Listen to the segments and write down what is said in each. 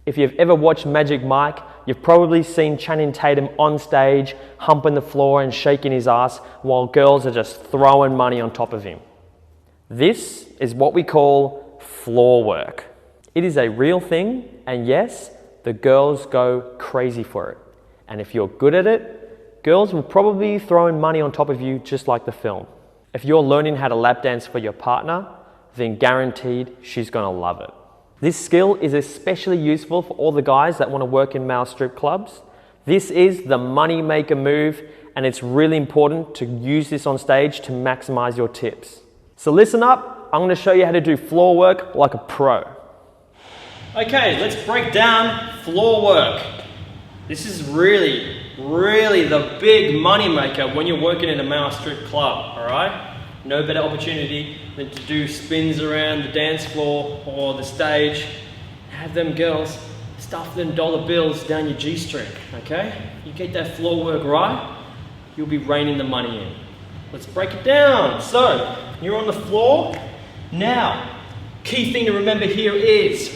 If you've ever watched Magic Mike, you've probably seen Channing Tatum on stage, humping the floor and shaking his ass while girls are just throwing money on top of him. This is what we call floor work. It is a real thing, and yes, the girls go crazy for it. And if you're good at it, girls will probably be throwing money on top of you just like the film. If you're learning how to lap dance for your partner, then guaranteed she's gonna love it. This skill is especially useful for all the guys that want to work in male strip clubs. This is the money maker move, and it's really important to use this on stage to maximize your tips. So listen up, I'm going to show you how to do floor work like a pro. Okay, let's break down floor work. This is really the big money maker when you're working in a male strip club, all right? No better opportunity than to do spins around the dance floor or the stage. Have them girls stuff them dollar bills down your G-string, okay? You get that floor work right, you'll be reining the money in. Let's break it down. So, you're on the floor. Now, key thing to remember here is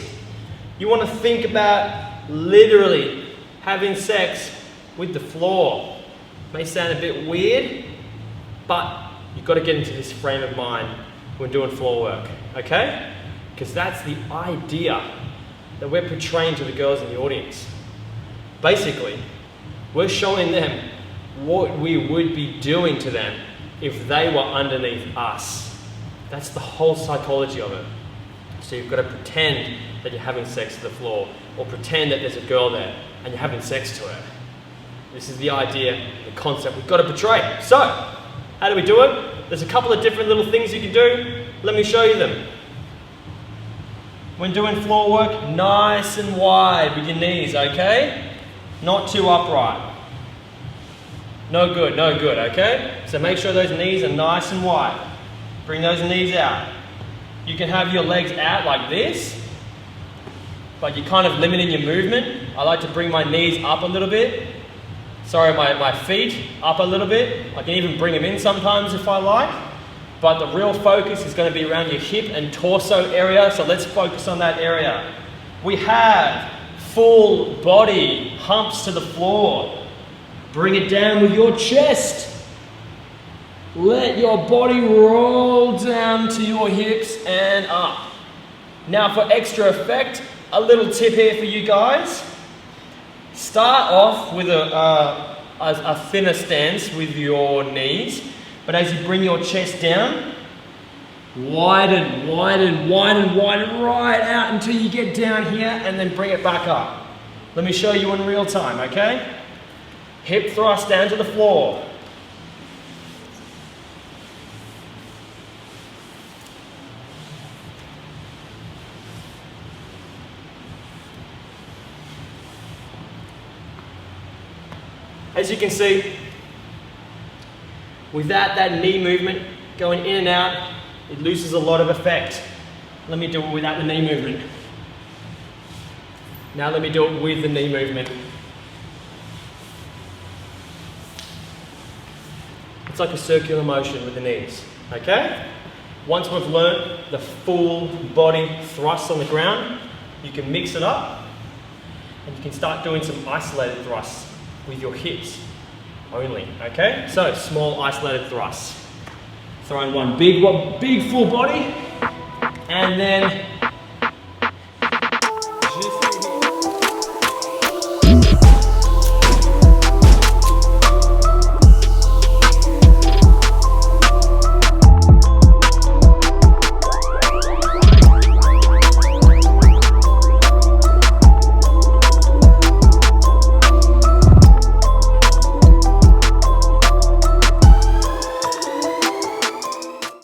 you want to think about literally having sex with the floor. May sound a bit weird, but you've got to get into this frame of mind when doing floor work, okay? Because that's the idea that we're portraying to the girls in the audience. Basically, we're showing them what we would be doing to them if they were underneath us. That's the whole psychology of it. So you've got to pretend that you're having sex to the floor, or pretend that there's a girl there and you're having sex to her. This is the idea, the concept we've got to portray. So, how do we do it? There's a couple of different little things you can do. Let me show you them. When doing floor work, nice and wide with your knees, okay? Not too upright. No good, okay? So make sure those knees are nice and wide. Bring those knees out. You can have your legs out like this, but you're kind of limiting your movement. I like to bring my knees up a little bit. Sorry, my feet up a little bit. I can even bring them in sometimes if I like. But the real focus is going to be around your hip and torso area, so let's focus on that area. We have full body humps to the floor. Bring it down with your chest. Let your body roll down to your hips and up. Now for extra effect, a little tip here for you guys. Start off with a thinner stance with your knees, but as you bring your chest down, widen right out until you get down here, and then bring it back up. Let me show you in real time, okay? Hip thrust down to the floor. As you can see, without that knee movement going in and out, it loses a lot of effect. Let me do it without the knee movement. Now let me do it with the knee movement. It's like a circular motion with the knees, okay? Once we've learnt the full body thrust on the ground, you can mix it up and you can start doing some isolated thrusts with your hips only, okay? So, small isolated thrusts. Throw in one big full body, and then